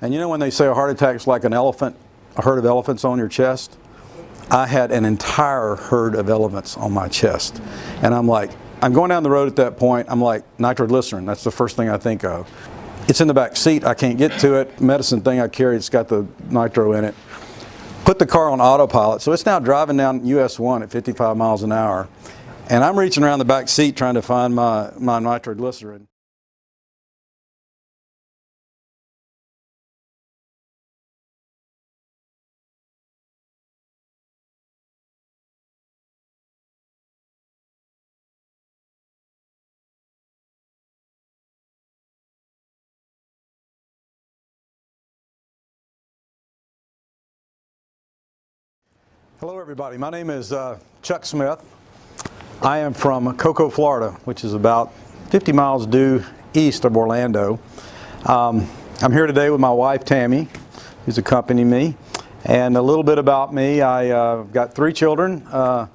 And you know when they say a heart attack's like an elephant, a herd of elephants on your chest? I had an entire herd of elephants on my chest. And I'm like, I'm going down the road at that point, I'm like, nitroglycerin, that's the first thing I think of. It's in the back seat, I can't get to it. Medicine thing I carry, it's got the nitro in it. Put the car on autopilot, so it's now driving down US 1 at 55 miles an hour. And I'm reaching around the back seat trying to find my nitroglycerin. Hello everybody, my name is Chuck Smith. I am from Cocoa, Florida, which is about 50 miles due east of Orlando. I'm here today with my wife Tammy, who's accompanying me. And a little bit about me, I've got 3 children, all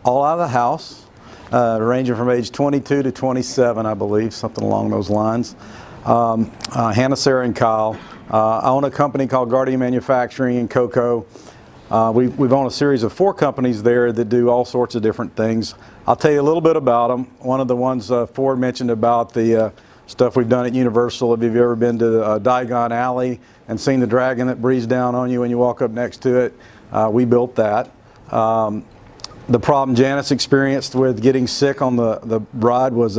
out of the house, ranging from age 22 to 27, I believe, something along those lines. Hannah, Sarah, and Kyle. I own a company called Guardian Manufacturing in Cocoa. We've owned a series of 4 companies there that do all sorts of different things. I'll tell you a little bit about them. One of the ones Ford mentioned about the stuff we've done at Universal. If you've ever been to Diagon Alley and seen the dragon that breathes down on you when you walk up next to it, we built that. The problem Janice experienced with getting sick on the ride was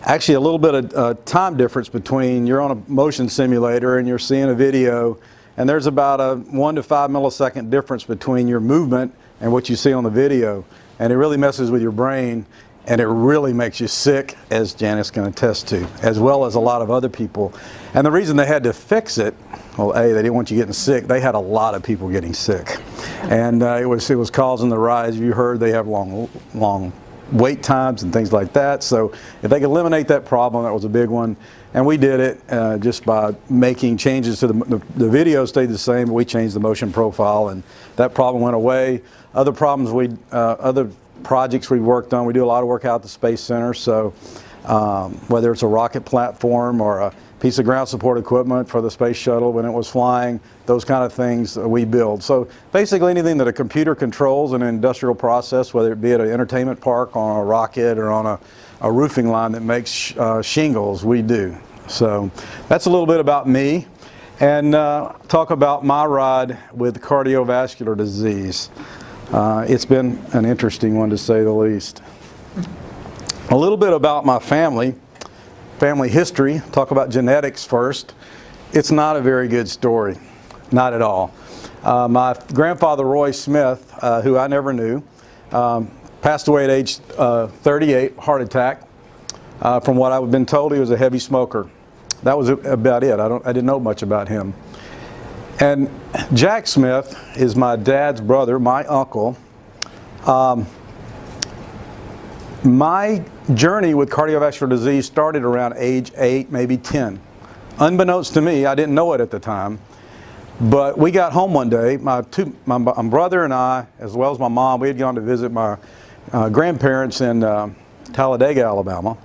actually a little bit of time difference between you're on a motion simulator and you're seeing a video, and there's about a 1 to 5 millisecond difference between your movement and what you see on the video. And it really messes with your brain, and it really makes you sick, as Janice can attest to, as well as a lot of other people. And the reason they had to fix it, well, A, they didn't want you getting sick. They had a lot of people getting sick. And it was causing the rise. You heard they have long wait times and things like that. So if they could eliminate that problem, that was a big one. And we did it just by making changes to the video stayed the same, but we changed the motion profile, and that problem went away. Other problems other projects we worked on, we do a lot of work out at the Space Center, so whether it's a rocket platform or a piece of ground support equipment for the space shuttle when it was flying, those kind of things we build. So basically anything that a computer controls in an industrial process, whether it be at an entertainment park, on a rocket, or on a roofing line that makes shingles, we do. So that's a little bit about me, and talk about my ride with cardiovascular disease. It's been an interesting one, to say the least. A little bit about my family history. Talk about genetics first. It's not a very good story, not at all. My grandfather Roy Smith, who I never knew, passed away at age 38, heart attack. From what I've been told, he was a heavy smoker. That was about it. I didn't know much about him. And Jack Smith is my dad's brother, my uncle. My journey with cardiovascular disease started around age 8, maybe 10. Unbeknownst to me, I didn't know it at the time. But we got home one day, my brother and I, as well as my mom, we had gone to visit my grandparents in Talladega, Alabama.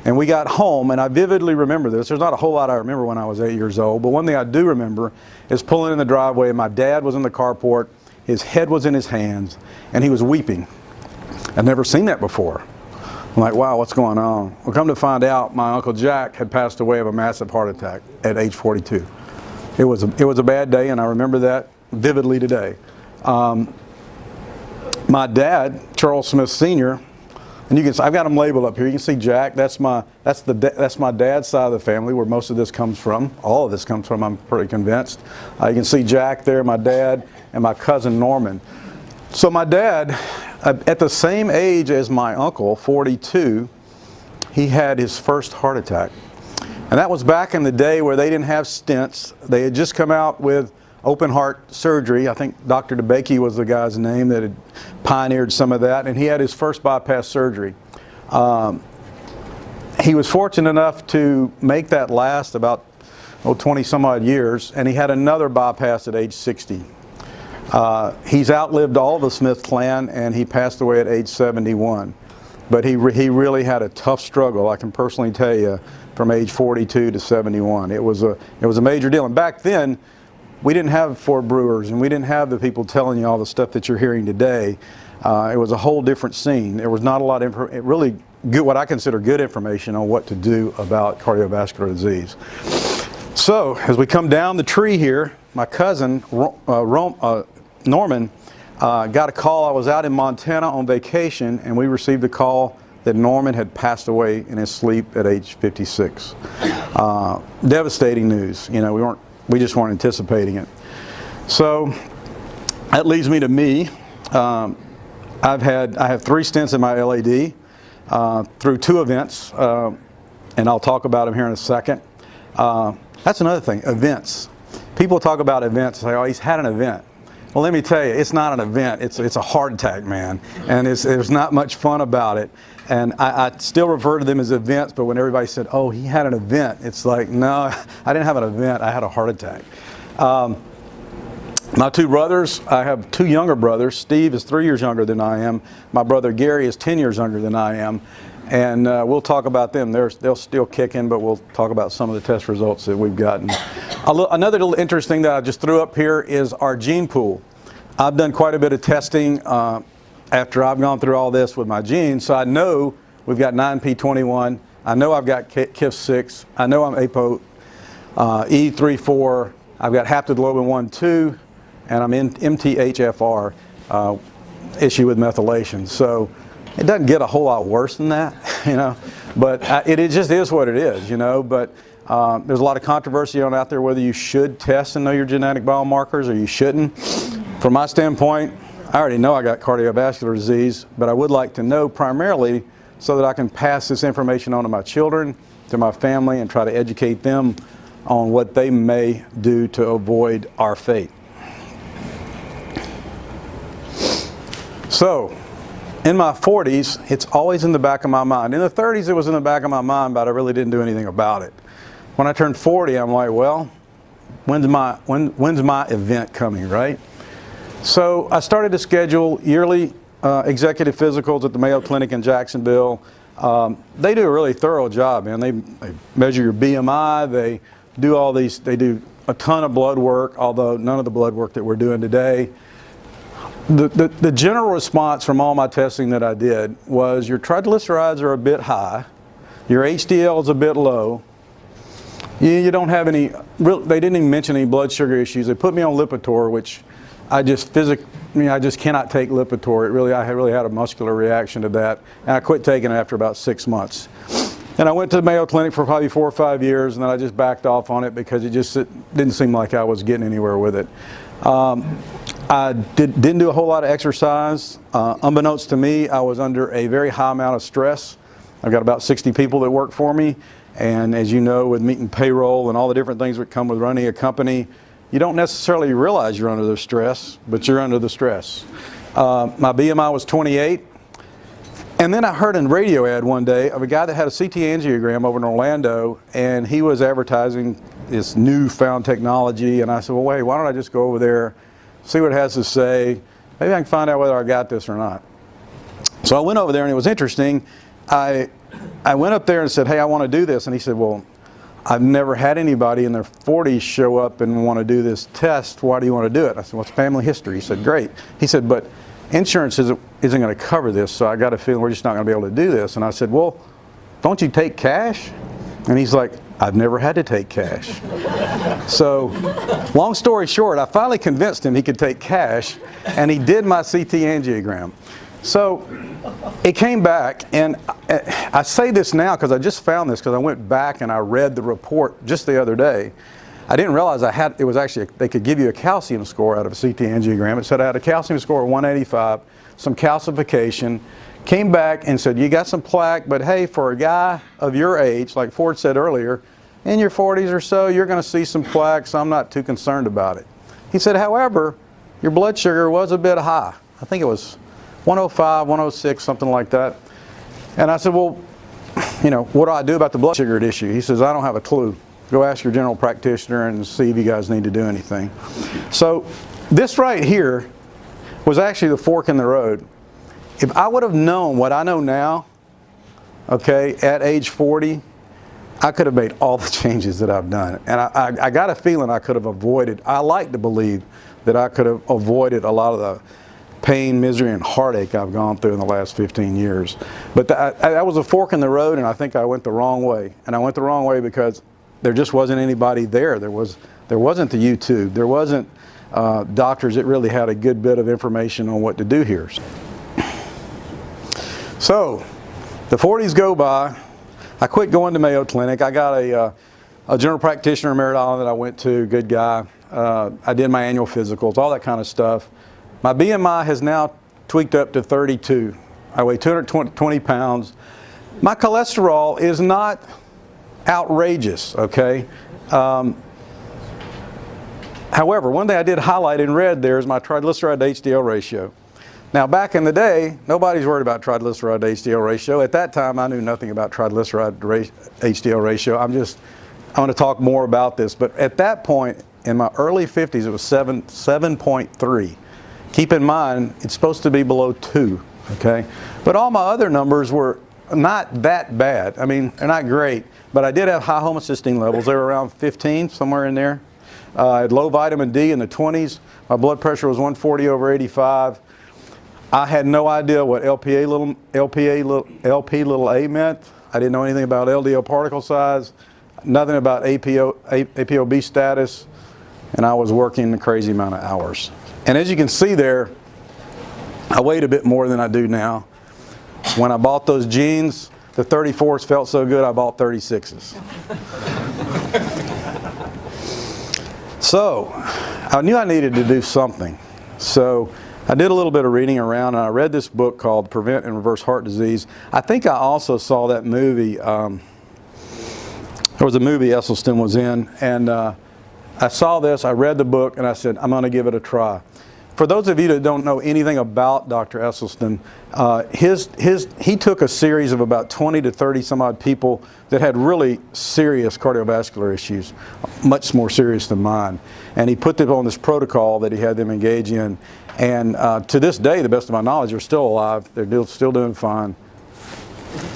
And we got home, and I vividly remember this. There's not a whole lot I remember when I was 8 years old, but one thing I do remember is pulling in the driveway, and my dad was in the carport, his head was in his hands, and he was weeping. I'd never seen that before. I'm like, wow, what's going on? Well, come to find out, my Uncle Jack had passed away of a massive heart attack at age 42. It was a bad day, and I remember that vividly today. My dad, Charles Smith Sr., and you can see, I've got them labeled up here. You can see Jack. That's my dad's side of the family, where most of this comes from. All of this comes from, I'm pretty convinced. You can see Jack there, my dad, and my cousin Norman. So my dad, at the same age as my uncle, 42, he had his first heart attack. And that was back in the day where they didn't have stents. They had just come out with open heart surgery. I think Dr. DeBakey was the guy's name that had pioneered some of that, and he had his first bypass surgery. He was fortunate enough to make that last about 20 some odd years, and he had another bypass at age 60. He's outlived all the Smith clan, and he passed away at age 71. But he really had a tough struggle, I can personally tell you, from age 42 to 71. It was a major deal. And back then, we didn't have Ford Brewers, and we didn't have the people telling you all the stuff that you're hearing today. It was a whole different scene. There was not a lot of really good, what I consider good information on what to do about cardiovascular disease. So as we come down the tree here, my cousin Norman got a call. I was out in Montana on vacation, and we received a call that Norman had passed away in his sleep at age 56. Devastating news. You know, we just weren't anticipating it. So that leads me to me. I have 3 stents in my LAD through 2 events, and I'll talk about them here in a second. That's another thing, events. People talk about events and say, oh, he's had an event. Well, let me tell you, it's not an event. It's a heart attack, man, and there's not much fun about it. And I still refer to them as events, but when everybody said, oh, he had an event, it's like, no, I didn't have an event, I had a heart attack. My 2 brothers, I have 2 younger brothers. Steve is 3 years younger than I am. My brother Gary is 10 years younger than I am. And we'll talk about them. They'll still kick in, but we'll talk about some of the test results that we've gotten. Another little interesting that I just threw up here is our gene pool. I've done quite a bit of testing after I've gone through all this with my genes, so I know we've got 9p21. I know I've got KIF6. I know I'm APO E34. I've got haptoglobin 1-2, and I'm in MTHFR issue with methylation. So it doesn't get a whole lot worse than that, you know, but it just is what it is, you know. But there's a lot of controversy out there whether you should test and know your genetic biomarkers or you shouldn't. From my standpoint, I already know I got cardiovascular disease, but I would like to know primarily so that I can pass this information on to my children, to my family, and try to educate them on what they may do to avoid our fate. So, in my 40s, it's always in the back of my mind. In the 30s, it was in the back of my mind, but I really didn't do anything about it. When I turned 40, I'm like, well, when's my event coming, right? So I started to schedule yearly executive physicals at the Mayo Clinic in Jacksonville. They do a really thorough job, man. They measure your BMI, they do all these, they do a ton of blood work, although none of the blood work that we're doing today. The general response from all my testing that I did was your triglycerides are a bit high, your HDL is a bit low, you don't have any, they didn't even mention any blood sugar issues. They put me on Lipitor, which I just cannot take Lipitor. I really had a muscular reaction to that, and I quit taking it after about 6 months. And I went to the Mayo Clinic for probably 4 or 5 years, and then I just backed off on it because it didn't seem like I was getting anywhere with it. I didn't do a whole lot of exercise. Unbeknownst to me, I was under a very high amount of stress. I've got about 60 people that work for me, and as you know, with meeting payroll and all the different things that come with running a company, you don't necessarily realize you're under the stress, but you're under the stress. My BMI was 28. And then I heard a radio ad one day of a guy that had a CT angiogram over in Orlando, and he was advertising this newfound technology. And I said, well, wait, why don't I just go over there, see what it has to say. Maybe I can find out whether I got this or not. So I went over there, and it was interesting. I went up there and said, hey, I want to do this. And he said, well, I've never had anybody in their 40s show up and want to do this test. Why do you want to do it? I said, well, it's family history. He said, great. He said, but insurance isn't going to cover this, so I got a feeling we're just not going to be able to do this. And I said, well, don't you take cash? And he's like, I've never had to take cash. So, long story short, I finally convinced him he could take cash, and he did my CT angiogram. So, it came back, and I say this now because I just found this because I went back and I read the report just the other day. I didn't realize it was actually, they could give you a calcium score out of a CT angiogram. It said I had a calcium score of 185, some calcification, came back and said, you got some plaque, but hey, for a guy of your age, like Ford said earlier, in your 40s or so, you're going to see some plaque, so I'm not too concerned about it. He said, however, your blood sugar was a bit high. I think it was 105, 106, something like that. And I said, well, you know, what do I do about the blood sugar issue? He says, I don't have a clue. Go ask your general practitioner and see if you guys need to do anything. So this right here was actually the fork in the road. If I would have known what I know now, okay, at age 40, I could have made all the changes that I've done. And I got a feeling I could have avoided, I like to believe that I could have avoided a lot of the pain, misery, and heartache I've gone through in the last 15 years. But that was a fork in the road, and I think I went the wrong way. And I went the wrong way because there just wasn't anybody there. There wasn't the YouTube. There wasn't doctors that really had a good bit of information on what to do here. So the 40s go by. I quit going to Mayo Clinic. I got a general practitioner in Merritt Island that I went to, good guy. I did my annual physicals, all that kind of stuff. My BMI has now tweaked up to 32. I weigh 220 pounds. My cholesterol is not outrageous, okay? However, one thing I did highlight in red there is my triglyceride to HDL ratio. Now, back in the day, nobody's worried about triglyceride to HDL ratio. At that time, I knew nothing about triglyceride to HDL ratio. I'm going to talk more about this. But at that point, in my early 50s, it was 7.3. Keep in mind, it's supposed to be below 2, okay? But all my other numbers were not that bad. I mean, they're not great. But I did have high homocysteine levels. They were around 15, somewhere in there. I had low vitamin D in the 20s. My blood pressure was 140/85. I had no idea what LP little a meant. I didn't know anything about LDL particle size, nothing about ApoB status, and I was working a crazy amount of hours. And as you can see there, I weighed a bit more than I do now. When I bought those jeans, the 34s felt so good I bought 36s. So I knew I needed to do something. So I did a little bit of reading around, and I read this book called Prevent and Reverse Heart Disease. I think I also saw that movie. There was a movie Esselstyn was in, and I saw this, I read the book, and I said, I'm going to give it a try. For those of you that don't know anything about Dr. Esselstyn, he took a series of about 20 to 30 some odd people that had really serious cardiovascular issues, much more serious than mine. And he put them on this protocol that he had them engage in. And to this day, the best of my knowledge, they're still alive. They're still doing fine.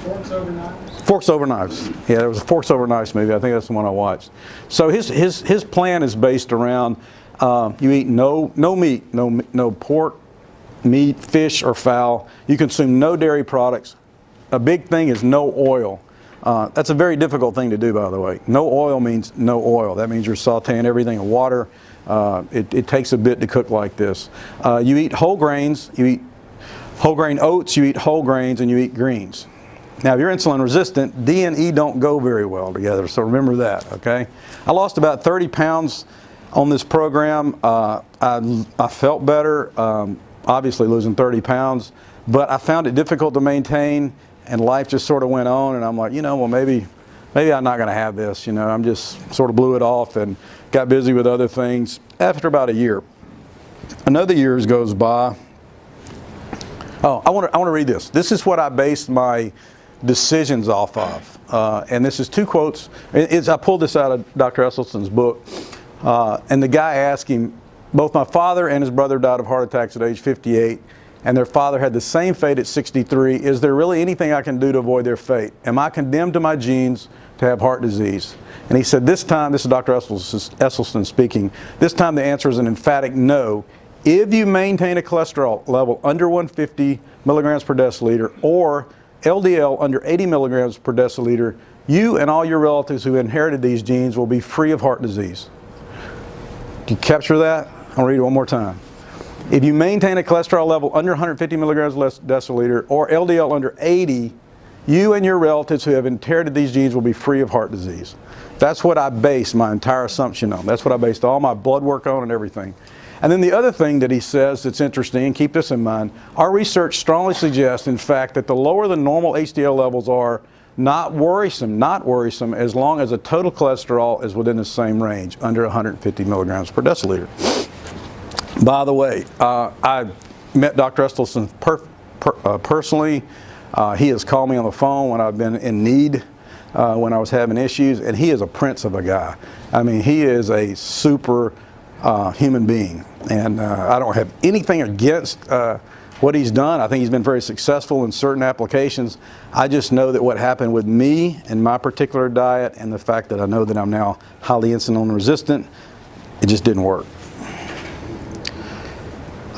Forks Over Knives? Forks Over Knives. Yeah, there was a Forks Over Knives movie. I think that's the one I watched. So his plan is based around you eat no meat, no pork, meat, fish, or fowl. You consume no dairy products. A big thing is no oil. That's a very difficult thing to do, by the way. No oil means no oil. That means you're sauteing everything in water. It takes a bit to cook like this. You eat whole grains. You eat whole grain oats. You eat whole grains, and you eat greens. Now, if you're insulin resistant, D and E don't go very well together, so remember that, okay? I lost about 30 pounds on this program. I felt better, obviously losing 30 pounds, but I found it difficult to maintain, and life just sort of went on, and I'm like, well, maybe I'm not going to have this, I'm just sort of blew it off and got busy with other things. After about a year, another year goes by. Oh, I want to read this. This is what I based my decisions off of, and this is two quotes. I pulled this out of Dr. Esselstyn's book, and the guy asked him, both my father and his brother died of heart attacks at age 58, and their father had the same fate at 63. Is there really anything I can do to avoid their fate? Am I condemned to my genes to have heart disease? And he said, this time, this is Dr. Esselstyn speaking, this time the answer is an emphatic no. If you maintain a cholesterol level under 150 milligrams per deciliter or LDL under 80 milligrams per deciliter, you and all your relatives who inherited these genes will be free of heart disease. Do you capture that? I'll read it one more time. If you maintain a cholesterol level under 150 milligrams per deciliter or LDL under 80, you and your relatives who have inherited these genes will be free of heart disease. That's what I based my entire assumption on. That's what I based all my blood work on and everything. And then the other thing that he says that's interesting, and keep this in mind, our research strongly suggests, in fact, that the lower the normal HDL levels are, not worrisome as long as the total cholesterol is within the same range, under 150 milligrams per deciliter. By the way, I met Dr. Esselstyn personally. He has called me on the phone when I've been in need, when I was having issues, and he is a prince of a guy. I mean, he is a super human being, and I don't have anything against what he's done. I think he's been very successful in certain applications. I just know that what happened with me and my particular diet and the fact that I know that I'm now highly insulin resistant, it just didn't work.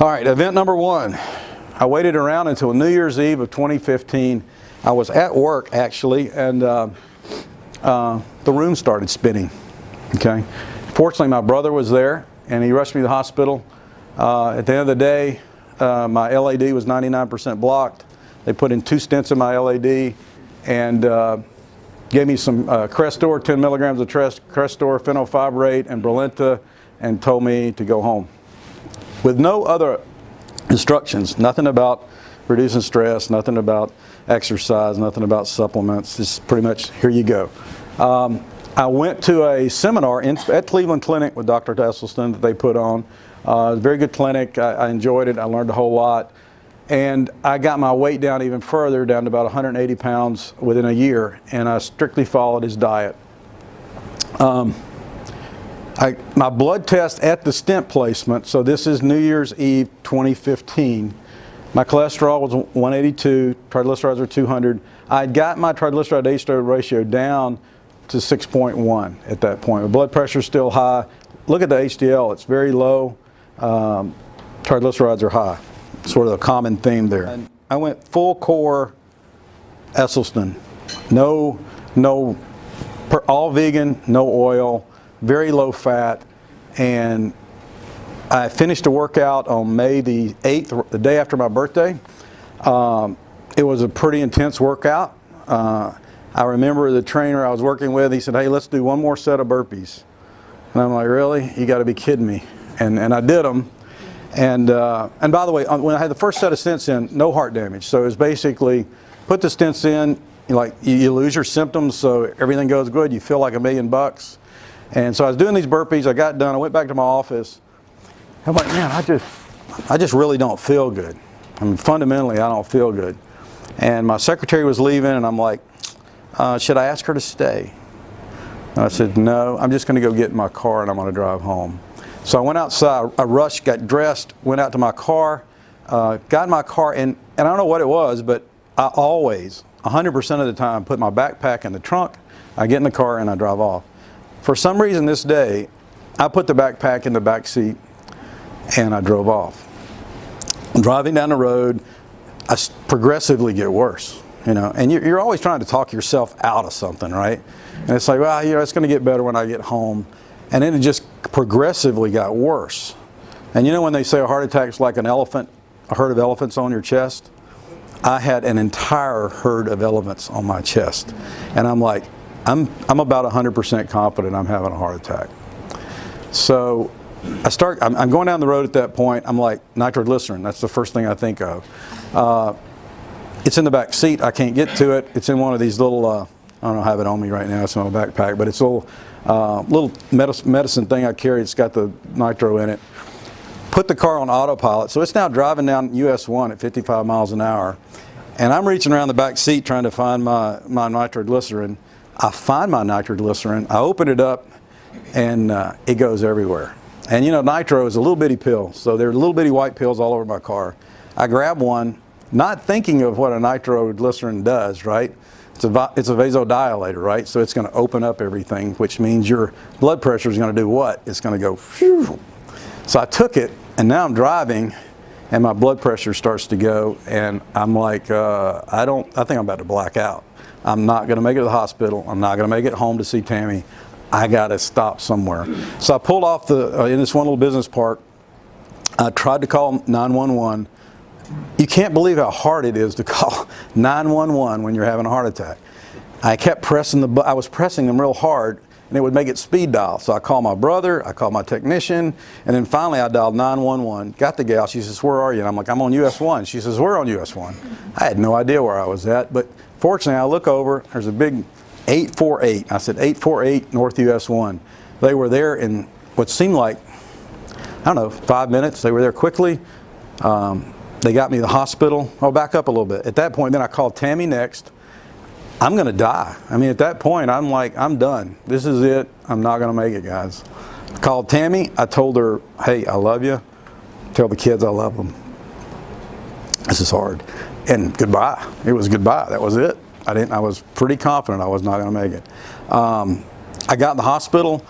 All right, event number one. I waited around until New Year's Eve of 2015. I was at work actually, and the room started spinning. Okay. Fortunately, my brother was there, and he rushed me to the hospital. At the end of the day, my LAD was 99% blocked. They put in 2 stents in my LAD and gave me some Crestor, 10 milligrams of Crestor, phenylfibrate, and Brilinta, and told me to go home. With no other instructions, nothing about reducing stress, nothing about exercise, nothing about supplements. Just pretty much, here you go. I went to a seminar at Cleveland Clinic with Dr. Esselstyn that they put on. A very good clinic. I enjoyed it. I learned a whole lot. And I got my weight down even further, down to about 180 pounds within a year. And I strictly followed his diet. My blood test at the stent placement, so this is New Year's Eve 2015. My cholesterol was 182, triglycerides were 200. I had got my triglyceride to HDL ratio down to 6.1 at that point. My blood pressure is still high. Look at the HDL, it's very low. Triglycerides are high. Sort of a common theme there. And I went full core Esselstyn. All vegan, no oil, very low fat. And I finished a workout on May the 8th, the day after my birthday. It was a pretty intense workout. I remember the trainer I was working with, he said, hey, let's do one more set of burpees. And I'm like, really? You got to be kidding me. And I did them. And by the way, when I had the first set of stents in, no heart damage. So it was basically, put the stents in, you lose your symptoms, so everything goes good. You feel like $1,000,000. And so I was doing these burpees. I got done. I went back to my office. I'm like, man, I just really don't feel good. I mean, fundamentally, I don't feel good. And my secretary was leaving, and I'm like, should I ask her to stay? And I said, no, I'm just going to go get in my car, and I'm going to drive home. So I went outside. I rushed, got dressed, went out to my car, got in my car, and I don't know what it was, but I always, 100% of the time, put my backpack in the trunk, I get in the car, and I drive off. For some reason this day, I put the backpack in the back seat, and I drove off. Driving down the road, I progressively get worse, and you're always trying to talk yourself out of something, right? And it's like, well, it's going to get better when I get home. And then it just progressively got worse. And when they say a heart attack's like an elephant, a herd of elephants on your chest, I had an entire herd of elephants on my chest. And I'm like, I'm about 100% confident I'm having a heart attack. So I'm going down the road at that point. I'm like, nitroglycerin, that's the first thing I think of. It's in the back seat. I can't get to it. It's in one of these little, I don't have it on me right now. It's in my backpack, but it's a little medicine thing I carry. It's got the nitro in it. Put the car on autopilot. So it's now driving down US 1 at 55 miles an hour. And I'm reaching around the back seat trying to find my nitroglycerin. I find my nitroglycerin. I open it up, and it goes everywhere. And nitro is a little bitty pill. So there are little bitty white pills all over my car. I grab one, not thinking of what a nitroglycerin does, right? It's a vasodilator, right? So it's going to open up everything, which means your blood pressure is going to do what? It's going to go phew. So I took it, and now I'm driving, and my blood pressure starts to go, and I'm like, I think I'm about to black out. I'm not going to make it to the hospital. I'm not going to make it home to see Tammy. I got to stop somewhere. So I pulled off in this one little business park. I tried to call 911. You can't believe how hard it is to call 911 when you're having a heart attack. I kept pressing I was pressing them real hard, and it would make it speed dial. So I called my brother, I called my technician, and then finally I dialed 911, got the gal. She says, where are you? And I'm like, I'm on US 1. She says, we're on US 1. I had no idea where I was at, but fortunately I look over, there's a big 848. I said 848 North US 1. They were there in what seemed like, I don't know, 5 minutes. They were there quickly. They got me to the hospital. I'll back up a little bit. At that point, then I called Tammy next. I'm going to die. I mean, at that point, I'm like, I'm done. This is it. I'm not going to make it, guys. I called Tammy. I told her, hey, I love you. Tell the kids I love them. this is hard. And goodbye. It was goodbye. That was it. I was pretty confident I was not going to make it. I got in the hospital.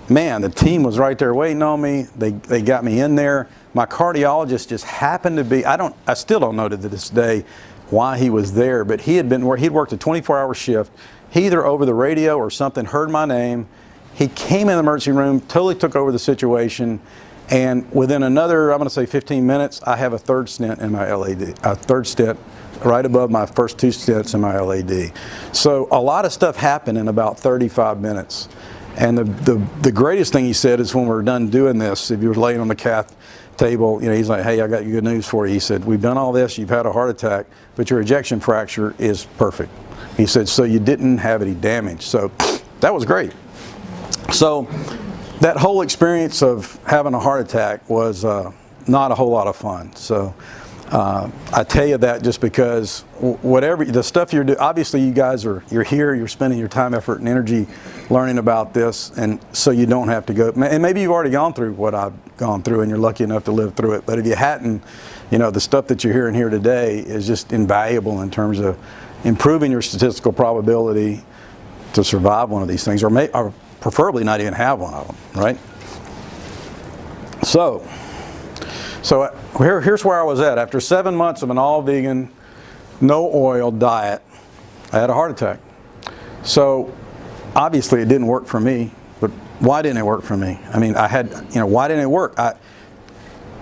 Man, the team was right there waiting on me. They got me in there. My cardiologist just happened to be, I still don't know to this day why he was there, but he'd worked a 24-hour shift. He either over the radio or something heard my name. He came in the emergency room, totally took over the situation, and within another, I'm going to say 15 minutes, I have a third stent in my LAD, a third stent right above my first 2 stents in my LAD. So a lot of stuff happened in about 35 minutes. And the greatest thing he said is when we're done doing this, if you were laying on the cath table, he's like, hey, I got good news for you. He said, we've done all this, you've had a heart attack, but your ejection fracture is perfect. He said, so you didn't have any damage. So that was great. So that whole experience of having a heart attack was not a whole lot of fun. So I tell you that just because whatever the stuff you're doing, obviously you guys you're here, you're spending your time, effort, and energy learning about this, and so you don't have to go. And maybe you've already gone through what I've gone through, and you're lucky enough to live through it. But if you hadn't, the stuff that you're hearing here today is just invaluable in terms of improving your statistical probability to survive one of these things, or preferably not even have one of them, right? So here's where I was at. After 7 months of an all-vegan, no-oil diet, I had a heart attack. So obviously it didn't work for me, but why didn't it work for me? I mean, why didn't it work?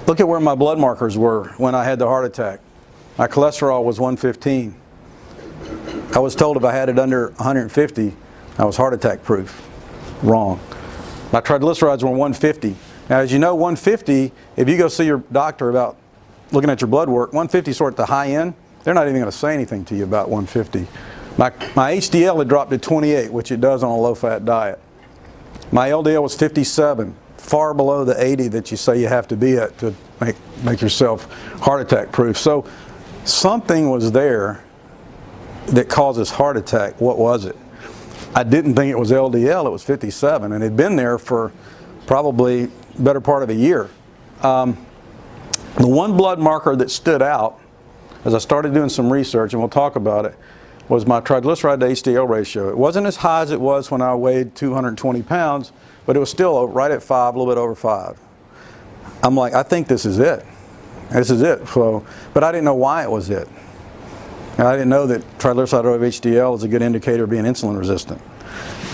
Look at where my blood markers were when I had the heart attack. My cholesterol was 115. I was told if I had it under 150, I was heart attack proof. Wrong. My triglycerides were 150. Now, as you know, 150, if you go see your doctor about looking at your blood work, 150 sort of the high end, they're not even going to say anything to you about 150. My HDL had dropped to 28, which it does on a low-fat diet. My LDL was 57, far below the 80 that you say you have to be at to make yourself heart attack proof. So something was there that causes heart attack. What was it? I didn't think it was LDL, it was 57, and it had been there for probably better part of a year. The one blood marker that stood out as I started doing some research, and we'll talk about it, was my triglyceride to HDL ratio. It wasn't as high as it was when I weighed 220 pounds, but it was still right at 5, a little bit over 5. I'm like, I think this is it. This is it. So, but I didn't know why it was it. And I didn't know that triglyceride over HDL is a good indicator of being insulin resistant.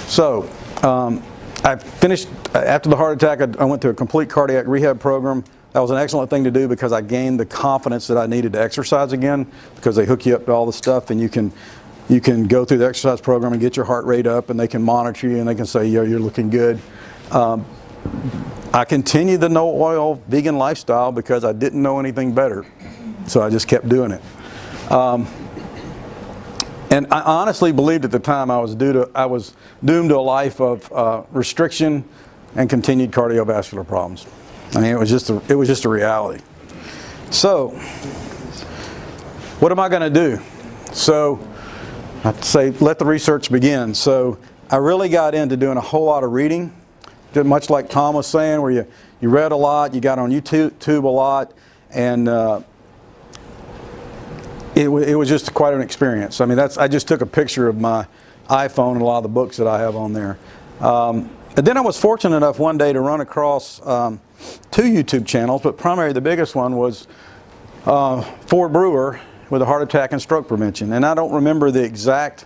So I finished, after the heart attack, I went to a complete cardiac rehab program. That was an excellent thing to do because I gained the confidence that I needed to exercise again, because they hook you up to all the stuff, and you can go through the exercise program and get your heart rate up, and they can monitor you, and they can say, yeah, you're looking good. I continued the no-oil vegan lifestyle because I didn't know anything better, so I just kept doing it. And I honestly believed at the time I was doomed to a life of restriction and continued cardiovascular problems. I mean, it was just a reality. So, what am I going to do? So, I'd say let the research begin. So, I really got into doing a whole lot of reading, much like Tom was saying, where you read a lot, you got on YouTube a lot, and it was just quite an experience. I mean, I just took a picture of my iPhone and a lot of the books that I have on there. And then I was fortunate enough one day to run across 2 YouTube channels, but primarily the biggest one was Ford Brewer with a heart attack and stroke prevention. And I don't remember the exact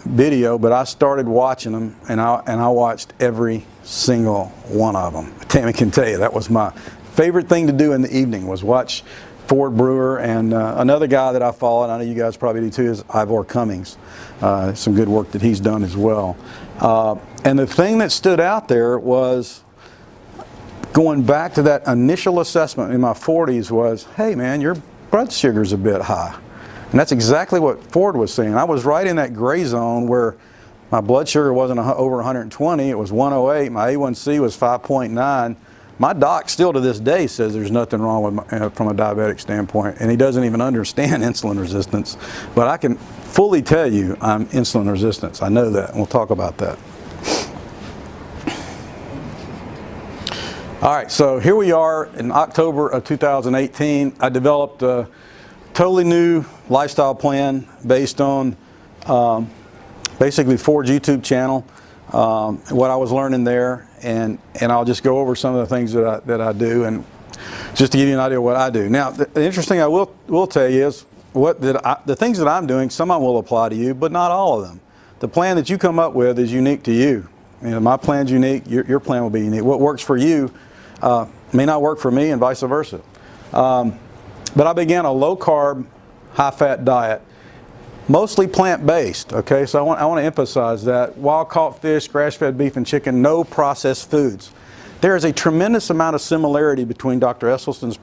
video, but I started watching them, and I watched every single one of them. Tammy can tell you that was my favorite thing to do in the evening, was watch Ford Brewer, and another guy that I follow, and I know you guys probably do too, is Ivor Cummings. Some good work that he's done as well. And the thing that stood out there was, going back to that initial assessment in my 40s, was, hey man, your blood sugar's a bit high. And that's exactly what Ford was saying. I was right in that gray zone where my blood sugar wasn't over 120, it was 108, my A1C was 5.9. My doc still to this day says there's nothing wrong with from a diabetic standpoint, and he doesn't even understand insulin resistance. But I can fully tell you I'm insulin resistant. I know that, and we'll talk about that. All right, so here we are in October of 2018. I developed totally new lifestyle plan based on basically Ford's YouTube channel, what I was learning there, and I'll just go over some of the things that I do, and just to give you an idea of what I do. Now, the interesting I will tell you is the things that I'm doing, some of them will apply to you, but not all of them. The plan that you come up with is unique to you. You know, my plan's unique, your plan will be unique. What works for you may not work for me, and vice versa. But I began a low-carb, high-fat diet, mostly plant-based, okay? So I want to emphasize that. Wild-caught fish, grass-fed beef and chicken, no processed foods. There is a tremendous amount of similarity between Dr. Esselstyn's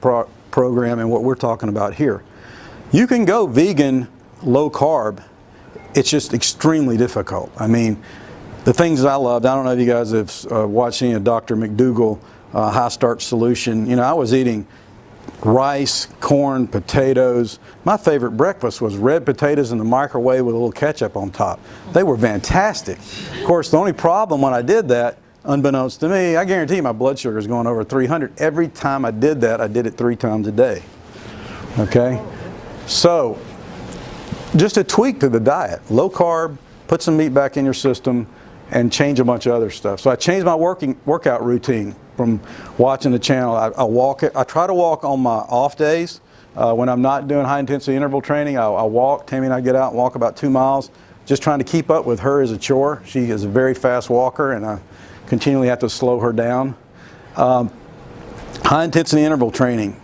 program and what we're talking about here. You can go vegan, low-carb. It's just extremely difficult. I mean, the things that I loved, I don't know if you guys have watched any of Dr. McDougall, High Starch Solution. You know, I was eating rice, corn, potatoes. My favorite breakfast was red potatoes in the microwave with a little ketchup on top. They were fantastic. Of course, the only problem when I did that, unbeknownst to me, I guarantee my blood sugar is going over 300. Every time I did that, I did it 3 times a day. Okay? So, just a tweak to the diet. Low carb, put some meat back in your system, and change a bunch of other stuff. So I changed my workout routine from watching the channel. I try to walk on my off days. When I'm not doing high intensity interval training, I'll walk. Tammy and I get out and walk about 2 miles, just trying to keep up with her as a chore. She is a very fast walker, and I continually have to slow her down. High intensity interval training.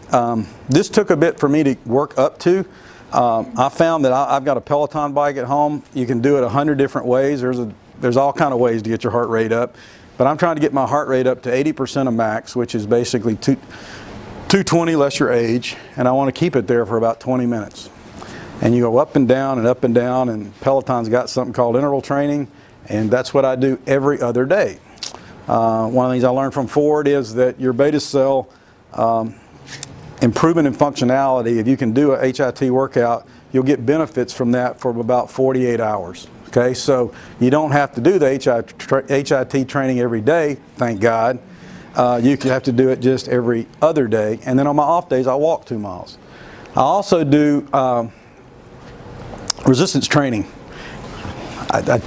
This took a bit for me to work up to. I found that I've got a Peloton bike at home. You can do it 100 different ways. There's all kind of ways to get your heart rate up. But I'm trying to get my heart rate up to 80% of max, which is basically 220 less your age, and I want to keep it there for about 20 minutes. And you go up and down and up and down, and Peloton's got something called interval training, and that's what I do every other day. One of the things I learned from Ford is that your beta cell improvement in functionality, if you can do a HIT workout, you'll get benefits from that for about 48 hours. Okay, so you don't have to do the HIT training every day, thank God. You can have to do it just every other day. And then on my off days, I walk 2 miles. I also do resistance training. I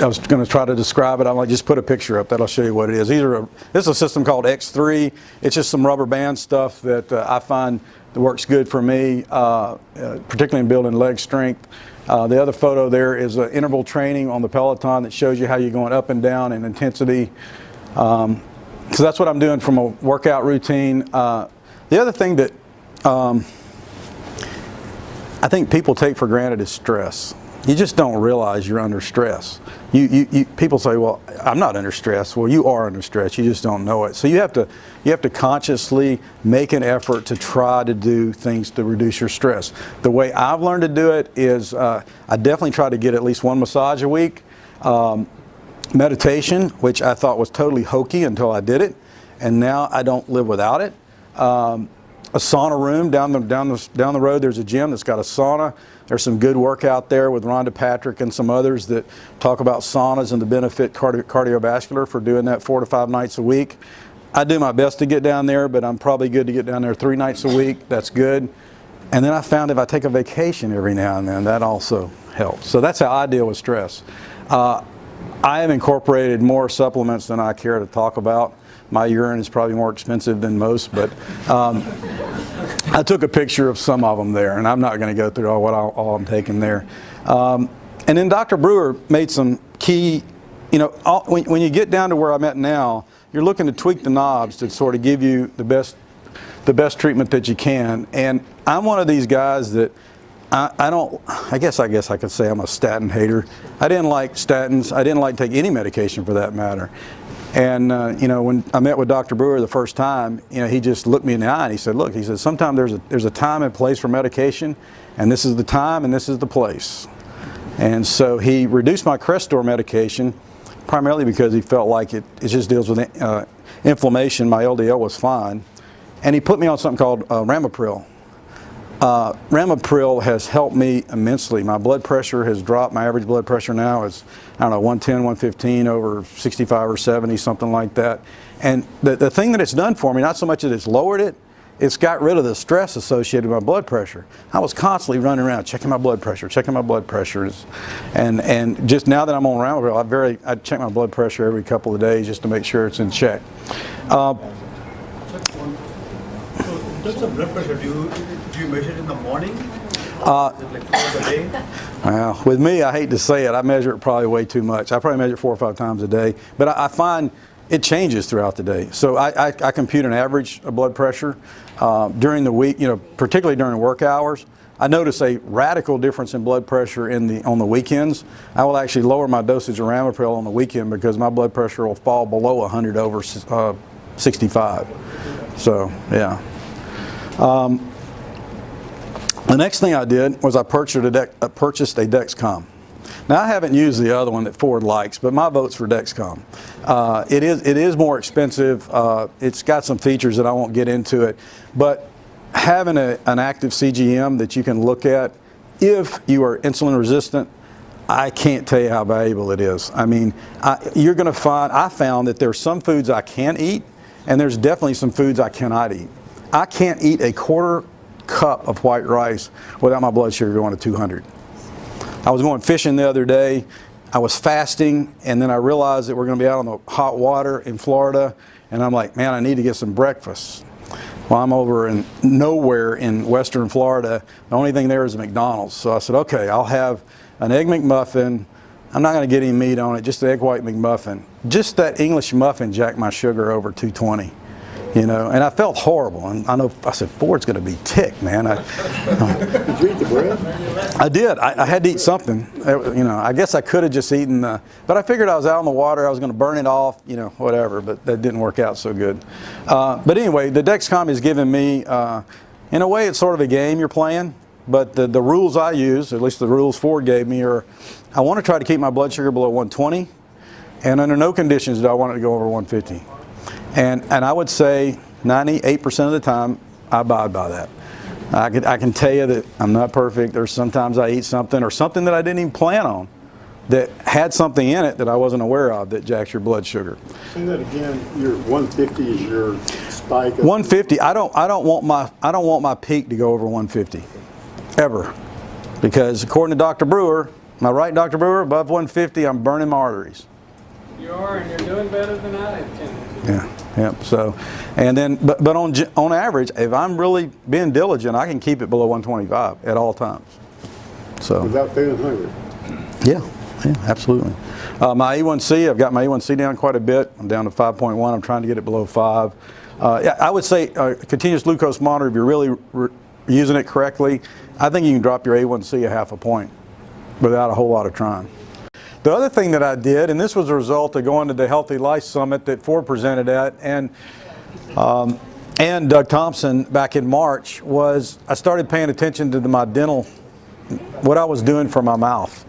was going to try to describe it. I'm like, just put a picture up. That'll show you what it is. This is a system called X3. It's just some rubber band stuff that I find that works good for me, particularly in building leg strength. The other photo there is interval training on the Peloton that shows you how you're going up and down in intensity. So that's what I'm doing from a workout routine. The other thing that I think people take for granted is stress. You just don't realize you're under stress. People say, well, I'm not under stress. Well, you are under stress. You just don't know it. So you have to consciously make an effort to try to do things to reduce your stress. The way I've learned to do it is I definitely try to get at least 1 massage a week. Meditation, which I thought was totally hokey until I did it, and now I don't live without it. A sauna room down the road. There's a gym that's got a sauna. There's some good work out there with Rhonda Patrick and some others that talk about saunas and the benefit cardiovascular for doing that 4 to 5 nights a week. I do my best to get down there, but I'm probably good to get down there 3 nights a week. That's good. And then I found if I take a vacation every now and then, that also helps. So that's how I deal with stress. I have incorporated more supplements than I care to talk about. My urine is probably more expensive than most, but I took a picture of some of them there, and I'm not going to go through all I'm taking there. And then Dr. Brewer made some key, when you get down to where I'm at now, you're looking to tweak the knobs to sort of give you the best treatment that you can. And I'm one of these guys that I guess I could say I'm a statin hater. I didn't like statins. I didn't like to take any medication for that matter. And when I met with Dr. Brewer the first time, he just looked me in the eye and he said, look, he said, sometimes there's a time and place for medication, and this is the time and this is the place. And so he reduced my Crestor medication, primarily because he felt like it just deals with inflammation. My LDL was fine. And he put me on something called Ramipril. Ramipril has helped me immensely. My blood pressure has dropped. My average blood pressure now is, 110, 115 over 65 or 70, something like that. And the thing that it's done for me, not so much that it's lowered it, it's got rid of the stress associated with my blood pressure. I was constantly running around checking my blood pressure, and just now that I'm on Ramapril, I check my blood pressure every couple of days just to make sure it's in check. So in terms of blood pressure, do you measure it in the morning? Is it like throughout the day? Well, with me, I hate to say it, I measure it probably way too much. I probably measure it 4 or 5 times a day, but I find it changes throughout the day. So I compute an average blood pressure during the week, particularly during work hours. I notice a radical difference in blood pressure on the weekends. I will actually lower my dosage of Ramapril on the weekend because my blood pressure will fall below 100 over 65. So, yeah. The next thing I did was I purchased a Dexcom. Now I haven't used the other one that Ford likes, but my vote's for Dexcom. It is more expensive. It's got some features that I won't get into it, but having an active CGM that you can look at if you are insulin resistant, I can't tell you how valuable it is. I mean, you're going to find, I found that there's some foods I can eat, and there's definitely some foods I cannot eat. I can't eat a quarter cup of white rice without my blood sugar going to 200. I was going fishing the other day. I was fasting, and then I realized that we're going to be out on the hot water in Florida, and I'm like, man, I need to get some breakfast. Well, I'm over in nowhere in western Florida. The only thing there is a McDonald's. So I said, okay, I'll have an Egg McMuffin. I'm not going to get any meat on it, just the Egg White McMuffin. Just that English muffin jacked my sugar over 220. And I felt horrible. And I said, Ford's going to be ticked, man. Did you eat the bread? I did. I had to eat something. I guess I could have just eaten, but I figured I was out on the water. I was going to burn it off, whatever, but that didn't work out so good. But anyway, the Dexcom has given me, in a way, it's sort of a game you're playing, but the rules I use, at least the rules Ford gave me, are I want to try to keep my blood sugar below 120, and under no conditions do I want it to go over 150. And I would say 98% of the time I abide by that. I can tell you that I'm not perfect. There's sometimes I eat something or something that I didn't even plan on that had something in it that I wasn't aware of that jacks your blood sugar. Say that again. Your 150 is your spike. 150. I don't want my peak to go over 150 ever, because according to Dr. Brewer, am I right, Dr. Brewer? Above 150, I'm burning my arteries. You are, and you're doing better than I intended. Yeah. So, and then, but on average, if I'm really being diligent, I can keep it below 125 at all times. So. Without feeling hungry. Yeah, absolutely. My A1C, I've got my A1C down quite a bit. I'm down to 5.1. I'm trying to get it below 5. I would say continuous glucose monitor, if you're really using it correctly, I think you can drop your A1C a half a point without a whole lot of trying. The other thing that I did, and this was a result of going to the Healthy Life Summit that Ford presented at, and Doug Thompson back in March, was I started paying attention to my dental, what I was doing for my mouth.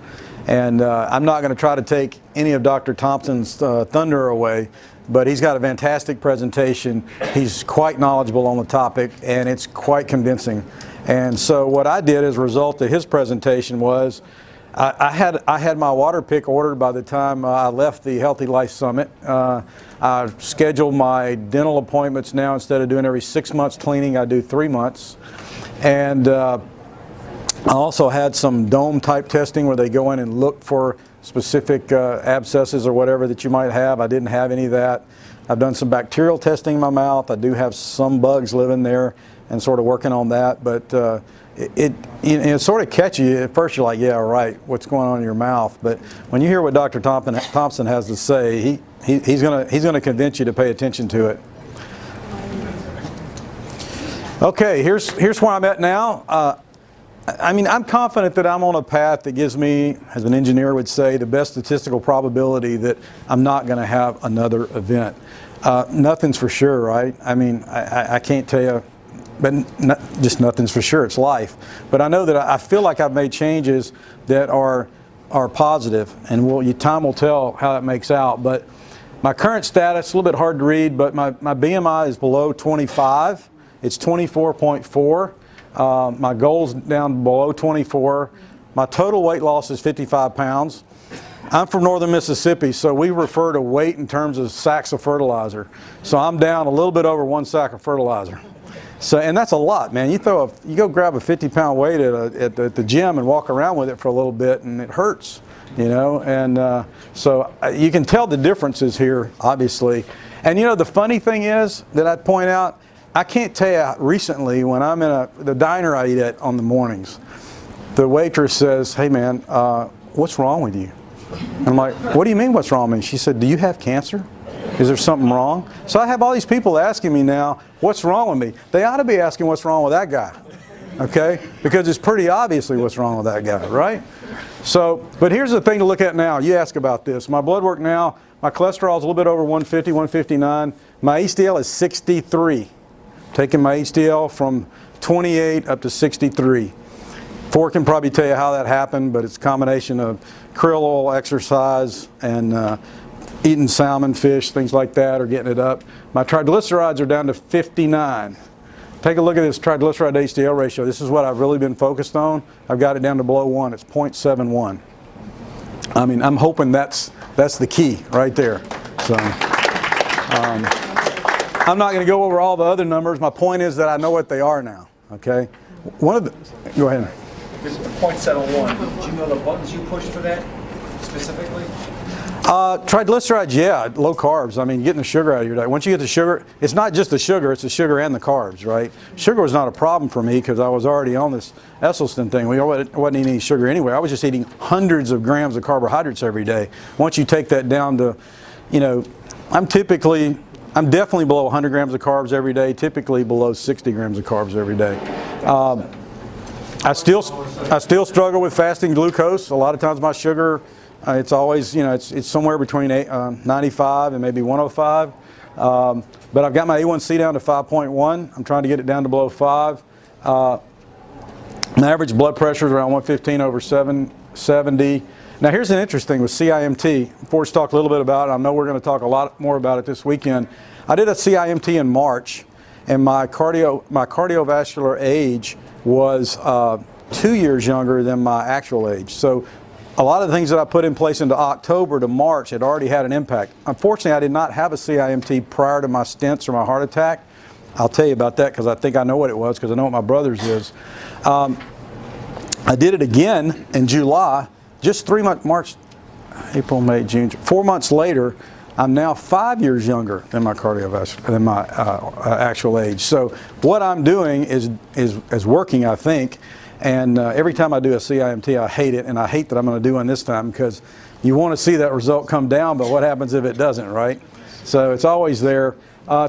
And I'm not going to try to take any of Dr. Thompson's thunder away, but he's got a fantastic presentation. He's quite knowledgeable on the topic, and it's quite convincing. And so what I did as a result of his presentation was I had my water pick ordered by the time I left the Healthy Life Summit. I scheduled my dental appointments now. Instead of doing every 6 months cleaning, I do 3 months. And I also had some dome type testing where they go in and look for specific abscesses or whatever that you might have. I didn't have any of that. I've done some bacterial testing in my mouth. I do have some bugs living there and sort of working on that, but it sort of catches you. At first you're like, yeah, right, what's going on in your mouth? But when you hear what Dr. Thompson has to say, he's gonna convince you to pay attention to it. Okay, here's where I'm at now. I'm confident that I'm on a path that gives me, as an engineer would say, the best statistical probability that I'm not going to have another event. Nothing's for sure, right? I can't tell you, but just nothing's for sure. It's life. But I know that I feel like I've made changes that are positive, and time will tell how that makes out. But my current status, a little bit hard to read, but my BMI is below 25. It's 24.4. My goal's down below 24. My total weight loss is 55 pounds. I'm from northern Mississippi, so we refer to weight in terms of sacks of fertilizer. So I'm down a little bit over 1 sack of fertilizer. So, and that's a lot, man. You go grab a 50-pound weight at the gym and walk around with it for a little bit, and it hurts, you know. And so you can tell the differences here, obviously. And you know, the funny thing is that I'd point out, I can't tell you recently when I'm in the diner I eat at on the mornings, the waitress says, "Hey man, what's wrong with you?" And I'm like, "What do you mean what's wrong with me?" She said, "Do you have cancer? Is there something wrong?" So I have all these people asking me now, what's wrong with me? They ought to be asking what's wrong with that guy, okay? Because it's pretty obviously what's wrong with that guy, right? So, but here's the thing to look at now. You ask about this. My blood work now, my cholesterol is a little bit over 150, 159. My HDL is 63. Taking my HDL from 28 up to 63. Ford can probably tell you how that happened, but it's a combination of krill oil, exercise, and eating salmon, fish, things like that, or getting it up. My triglycerides are down to 59. Take a look at this triglyceride to HDL ratio. This is what I've really been focused on. I've got it down to below 1. It's 0.71. I mean, I'm hoping that's the key right there. So, I'm not going to go over all the other numbers. My point is that I know what they are now. Okay. Go ahead. This 0.71. Do you know the buttons you push for that specifically? Triglycerides, yeah, low carbs. I mean, getting the sugar out of your diet. Once you get the sugar, it's not just the sugar, it's the sugar and the carbs, right? Sugar was not a problem for me because I was already on this Esselstyn thing. We wasn't eating any sugar anyway. I was just eating hundreds of grams of carbohydrates every day. Once you take that down to, you know, I'm definitely below 100 grams of carbs every day, typically below 60 grams of carbs every day. I still struggle with fasting glucose. A lot of times my sugar, it's always, you know, it's somewhere between 95 and maybe 105. But I've got my A1C down to 5.1. I'm trying to get it down to below 5. My average blood pressure is around 115 over 770. Now here's an interesting with CIMT. Ford's talked a little bit about it. I know we're going to talk a lot more about it this weekend. I did a CIMT in March, and my cardiovascular age was 2 years younger than my actual age. So a lot of the things that I put in place into October to March had already had an impact. Unfortunately, I did not have a CIMT prior to my stents or my heart attack. I'll tell you about that because I think I know what it was because I know what my brother's is. I did it again in July, just 3 months, March, April, May, June, 4 months later. I'm now 5 years younger than my actual age. So what I'm doing is working, I think. And every time I do a CIMT, I hate it, and I hate that I'm going to do one this time because you want to see that result come down, but what happens if it doesn't, right? So it's always there.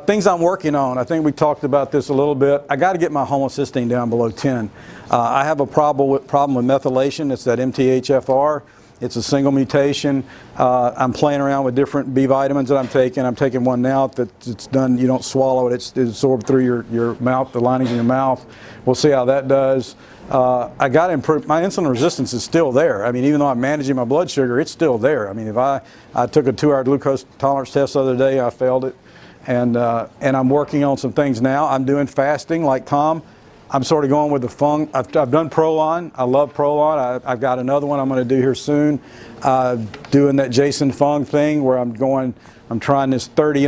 Things I'm working on, I think we talked about this a little bit. I got to get my homocysteine down below 10. I have a problem with methylation. It's that MTHFR. It's a single mutation. I'm playing around with different B vitamins that I'm taking. I'm taking one now that's done, you don't swallow it, it's absorbed through your mouth, the linings in your mouth. We'll see how that does. I got to improve, my insulin resistance is still there. I mean, even though I'm managing my blood sugar, it's still there. I mean, if I took a 2-hour glucose tolerance test the other day, I failed it. And I'm working on some things now. I'm doing fasting like Tom. I'm sort of going with the Fung. I've done Prolon. I love Prolon. I've got another one I'm going to do here soon. Doing that Jason Fung thing where I'm trying this 30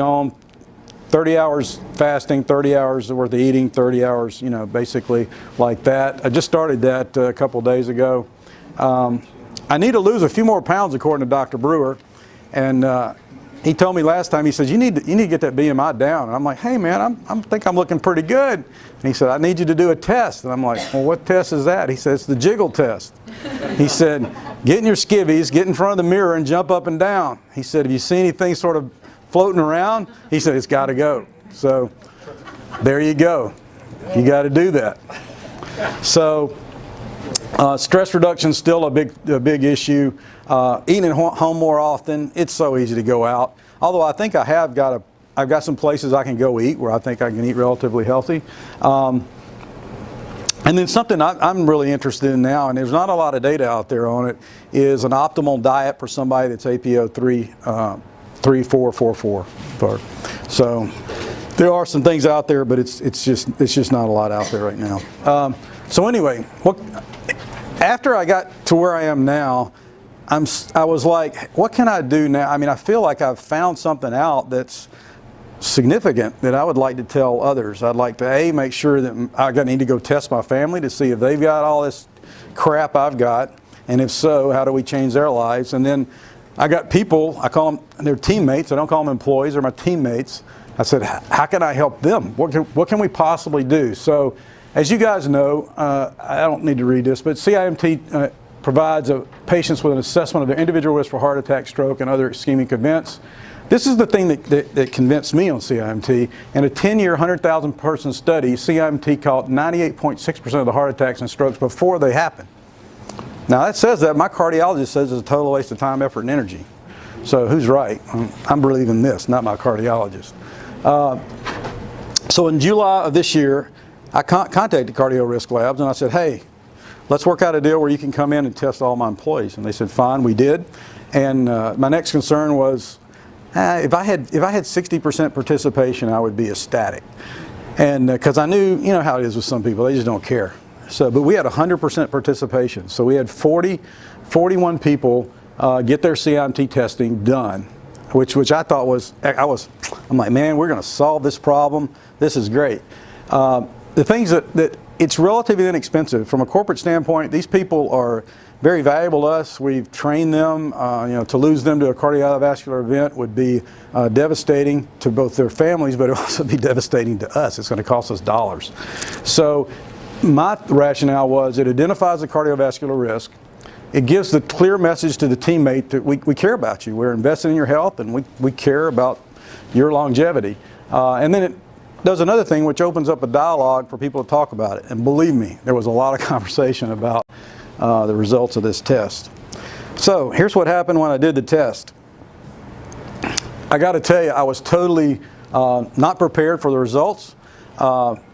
hours fasting, 30 hours worth of eating, 30 hours, you know, basically like that. I just started that a couple days ago. I need to lose a few more pounds according to Dr. Brewer. And he told me last time, he says, you need to get that BMI down. And I'm like, hey man, I think I'm looking pretty good. And he said, I need you to do a test. And I'm like, well, what test is that? He said, it's the jiggle test. He said, get in your skivvies, get in front of the mirror and jump up and down. He said, if you see anything sort of floating around, he said, it's got to go. So there you go. You got to do that. So stress reduction is still a big issue. Eating at home more often. It's so easy to go out. Although I think I've got some places I can go eat where I think I can eat relatively healthy. And then something I'm really interested in now, and there's not a lot of data out there on it, is an optimal diet for somebody that's APO 3444. So there are some things out there, but it's just not a lot out there right now. So anyway, after I got to where I am now, I was like, what can I do now? I mean, I feel like I've found something out that's significant that I would like to tell others. I'd like to make sure that I need to go test my family to see if they've got all this crap I've got, and if so, how do we change their lives? And then I got people, I call them, they're teammates, I don't call them employees, they're my teammates. I said, how can I help them? What can we possibly do? So, as you guys know, I don't need to read this, but CIMT provides patients with an assessment of their individual risk for heart attack, stroke, and other ischemic events. This is the thing that convinced me on CIMT. In a 10-year, 100,000 person study, CIMT caught 98.6% of the heart attacks and strokes before they happen. Now that says that, my cardiologist says it's a total waste of time, effort, and energy. So who's right? I'm believing this, not my cardiologist. So in July of this year, I contacted Cardio Risk Labs and I said, hey, let's work out a deal where you can come in and test all my employees. And they said, fine, we did. And my next concern was, if I had 60% participation, I would be ecstatic. And because I knew, you know how it is with some people, they just don't care. So, but we had 100% participation. So we had 41 people get their CIMT testing done, which I thought was, I'm like, man, we're going to solve this problem. This is great. The things that it's relatively inexpensive from a corporate standpoint. These people are very valuable to us. We've trained them. To lose them to a cardiovascular event would be devastating to both their families, but it would also be devastating to us. It's going to cost us dollars. So my rationale was it identifies the cardiovascular risk. It gives the clear message to the teammate that we care about you. We're investing in your health, and we care about your longevity. And then it does another thing, which opens up a dialogue for people to talk about it. And believe me, there was a lot of conversation about the results of this test. So here's what happened when I did the test. I got to tell you, I was totally not prepared for the results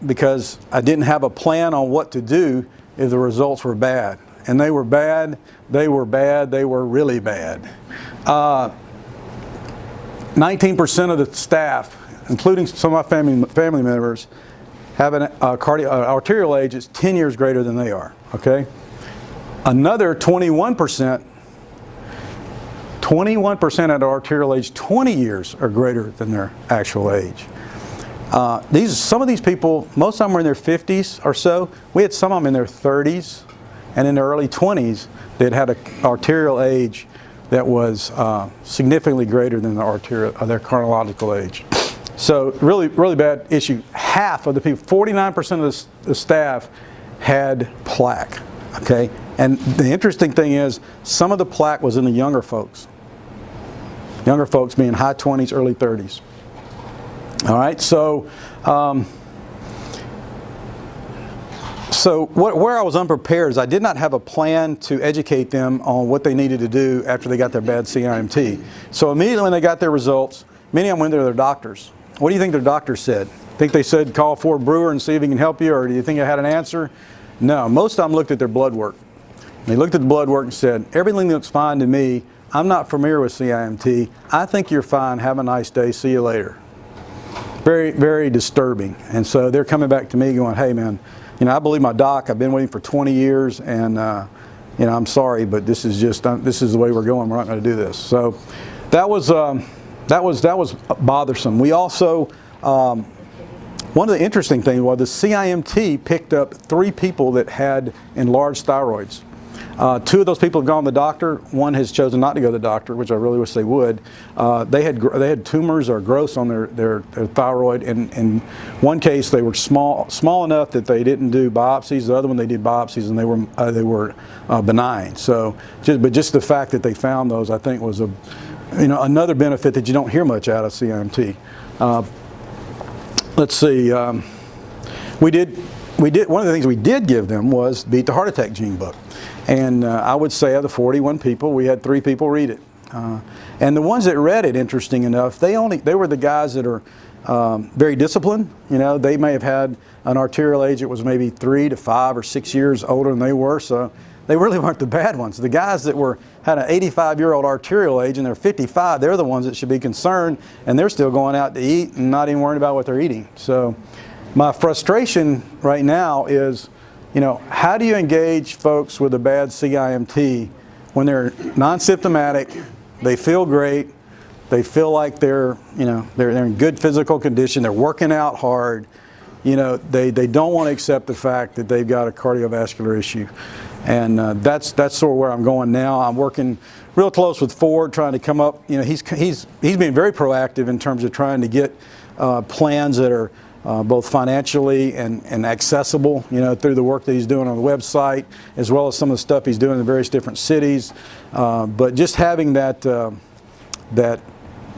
because I didn't have a plan on what to do if the results were bad. And they were bad, they were bad, they were really bad. 19% of the staff, including some of my family members, have an arterial age that's 10 years greater than they are, okay? Another 21% at arterial age 20 years are greater than their actual age. Some of these people, most of them were in their 50s or so. We had some of them in their 30s and in their early 20s that had an arterial age that was significantly greater than their chronological age. So really, really bad issue. Half of the people, 49% of the staff had plaque, okay? And the interesting thing is, some of the plaque was in the younger folks. Younger folks being high 20s, early 30s. All right, so where I was unprepared is I did not have a plan to educate them on what they needed to do after they got their bad CIMT. So immediately when they got their results, many of them went to their doctors. What do you think their doctor said? Think they said call Ford Brewer and see if he can help you, or do you think I had an answer? No, most of them looked at their blood work. They looked at the blood work and said, everything looks fine to me. I'm not familiar with CIMT. I think you're fine. Have a nice day. See you later. Very, very disturbing. And so they're coming back to me going, hey man, I believe my doc. I've been with him for 20 years, and I'm sorry, but this is the way we're going. We're not going to do this. So that was bothersome. We also, one of the interesting things was the CIMT picked up 3 people that had enlarged thyroids. 2 of those people have gone to the doctor. 1 has chosen not to go to the doctor, which I really wish they would. They had tumors or growths on their thyroid. In one case, they were small enough that they didn't do biopsies. The other one, they did biopsies, and they were benign. So, just the fact that they found those, I think, was another benefit that you don't hear much out of CIMT. Let's see. One of the things we did give them was Beat the Heart Attack Gene Book. And I would say of the 41 people, we had 3 people read it. And the ones that read it, interesting enough, they were the guys that are very disciplined. They may have had an arterial age that was maybe 3 to 5 or 6 years older than they were, so they really weren't the bad ones. The guys that had an 85-year-old arterial age and they're 55, they're the ones that should be concerned, and they're still going out to eat and not even worried about what they're eating. So my frustration right now is, how do you engage folks with a bad CIMT when they're non-symptomatic, they feel great, They feel like they're in good physical condition. They're working out hard. They don't want to accept the fact that they've got a cardiovascular issue. And that's sort of where I'm going now. I'm working real close with Ford, trying to come up. He's being very proactive in terms of trying to get plans that are both financially and accessible, through the work that he's doing on the website, as well as some of the stuff he's doing in various different cities. But just having that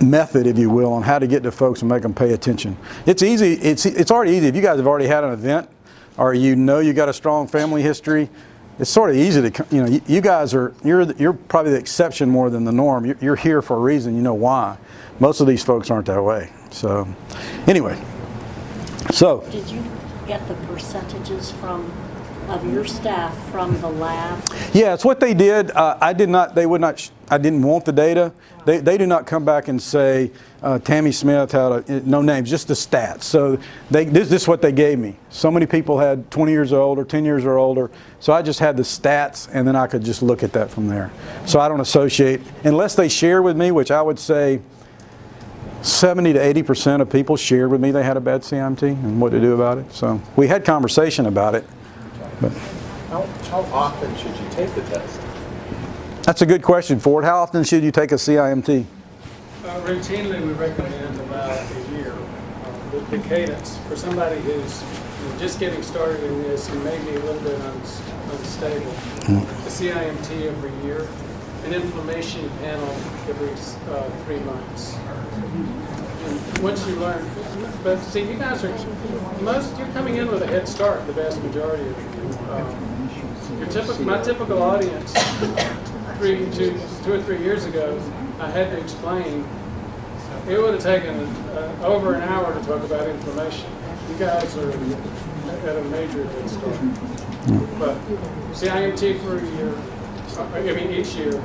method, if you will, on how to get to folks and make them pay attention. It's easy. It's already easy. If you guys have already had an event, or you got a strong family history, it's sort of easy to, you guys you're probably the exception more than the norm. You're here for a reason. You know why. Most of these folks aren't that way. So, anyway. So. Did you get the percentages of your staff from the lab? Yeah, it's what they did. I didn't want the data. They do not come back and say, Tammy Smith had no names, just the stats. So this is what they gave me. So many people had 20 years or older, 10 years or older. So I just had the stats, and then I could just look at that from there. So I don't associate, unless they share with me, which I would say 70 to 80% of people shared with me they had a bad CIMT and what to do about it. So we had conversation about it. But How often should you take the test? that's a good question, Ford. How often should you take a CIMT? Routinely, we recommend about a year. The cadence for somebody who's just getting started in this and maybe a little bit unstable. The CIMT every year, an inflammation panel every 3 months. And once you learn, but see, you guys you're coming in with a head start. The vast majority of my typical audience. 2 or 3 years ago, I had to explain. It would have taken over an hour to talk about inflammation. You guys are at a major head start. But CIMT for a year, each year,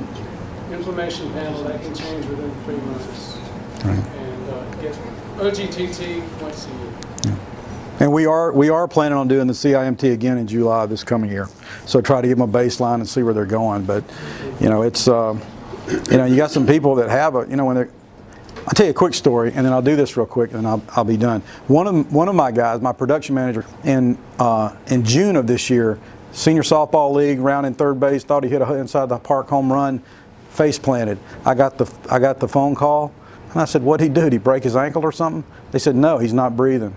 inflammation panel, that can change within 3 months. Right. And get OGTT once a year. Yeah. And we are planning on doing the CIMT again in July this coming year. So try to give them a baseline and see where they're going. But it's you got some people that have when they're. I'll tell you a quick story, and then I'll do this real quick, and I'll be done. One of my guys, my production manager, in June of this year, senior softball league, rounding third base, thought he hit a inside the park home run, face planted. I got the phone call, and I said, "What'd he do? Did he break his ankle or something?" They said, "No, he's not breathing.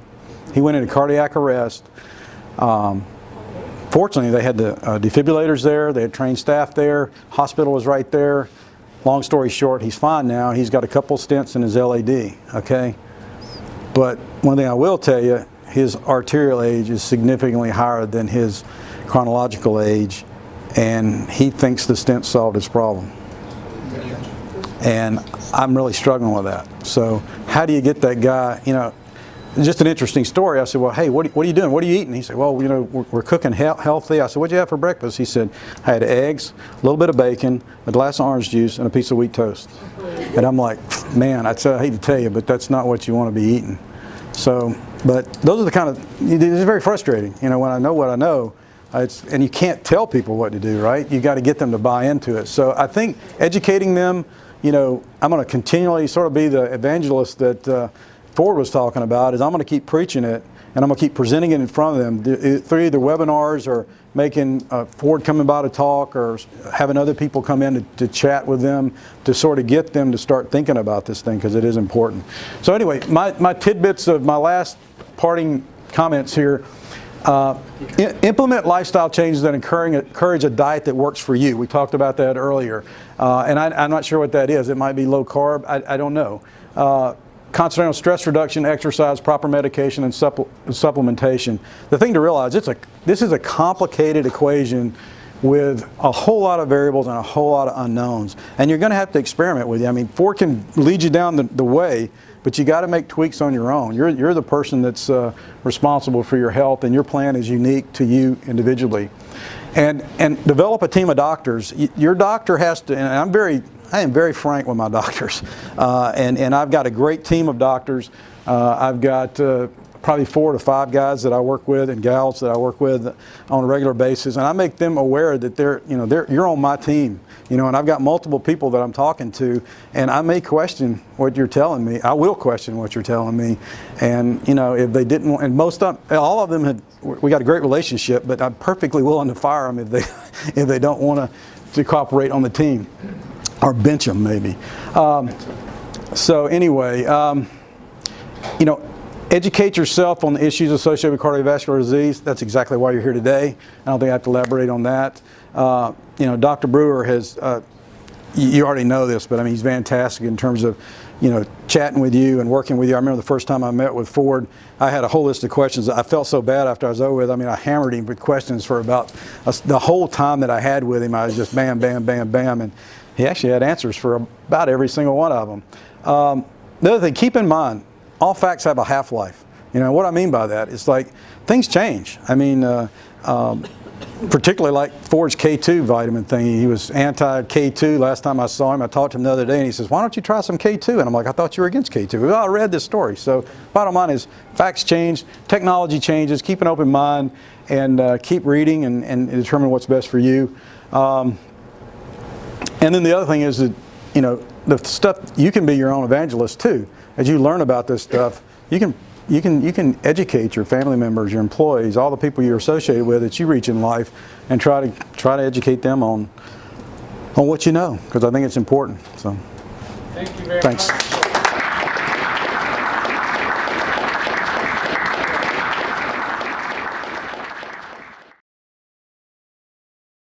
He went into cardiac arrest." Fortunately, they had the defibrillators there. They had trained staff there. Hospital was right there. Long story short, he's fine now. He's got a couple stents in his LAD, okay? But one thing I will tell you, his arterial age is significantly higher than his chronological age, and he thinks the stent solved his problem. And I'm really struggling with that. So how do you get that guy, just an interesting story. I said, well, hey, what are you doing? What are you eating? He said, well, we're cooking healthy. I said, what'd you have for breakfast? He said, I had eggs, a little bit of bacon, a glass of orange juice, and a piece of wheat toast. And I'm like, man, I hate to tell you, but that's not what you want to be eating. So, but those are the kind of, it's very frustrating, when I know what I know. And you can't tell people what to do, right? You got to get them to buy into it. So I think educating them, I'm going to continually sort of be the evangelist that Ford was talking about. Is I'm going to keep preaching it, and I'm going to keep presenting it in front of them through either webinars or making Ford coming by to talk, or having other people come in to chat with them to sort of get them to start thinking about this thing, because it is important. So anyway, my tidbits of my last parting comments here. Implement lifestyle changes that encourage a diet that works for you. We talked about that earlier. And I'm not sure what that is. It might be low carb. I don't know. Concentrate on stress reduction, exercise, proper medication, and supplementation. The thing to realize, this is a complicated equation with a whole lot of variables and a whole lot of unknowns. And you're going to have to experiment with it. I mean, Ford can lead you down the way, but you got to make tweaks on your own. You're the person that's responsible for your health, and your plan is unique to you individually. And develop a team of doctors. Your doctor has to, and I am very frank with my doctors, and I've got a great team of doctors. I've got probably 4 to 5 guys that I work with and gals that I work with on a regular basis, and I make them aware that you're on my team, and I've got multiple people that I'm talking to, and I may question what you're telling me. I will question what you're telling me, and if they didn't, and all of them we got a great relationship, but I'm perfectly willing to fire them if they don't want to cooperate on the team, or bench them maybe. So anyway, educate yourself on the issues associated with cardiovascular disease. That's exactly why you're here today. I don't think I have to elaborate on that. Dr. Brewer has, you already know this, but I mean, he's fantastic in terms of, chatting with you and working with you. I remember the first time I met with Ford, I had a whole list of questions. I felt so bad after I was over with. I mean, I hammered him with questions for about the whole time that I had with him. I was just bam, bam, bam, bam, and he actually had answers for about every single one of them. The other thing, keep in mind, all facts have a half-life. What I mean by that is like things change. I mean, particularly like Ford's K2 vitamin thing. He was anti-K2 last time I saw him. I talked to him the other day and he says, why don't you try some K2? And I'm like, I thought you were against K2. Well, I read this story. So bottom line is facts change, technology changes, keep an open mind, and keep reading and determine what's best for you. And then the other thing is that, the stuff, you can be your own evangelist too. As you learn about this stuff, you can educate your family members, your employees, all the people you're associated with that you reach in life, and try to educate them on what you know, because I think it's important. So, Thank you very thanks. much.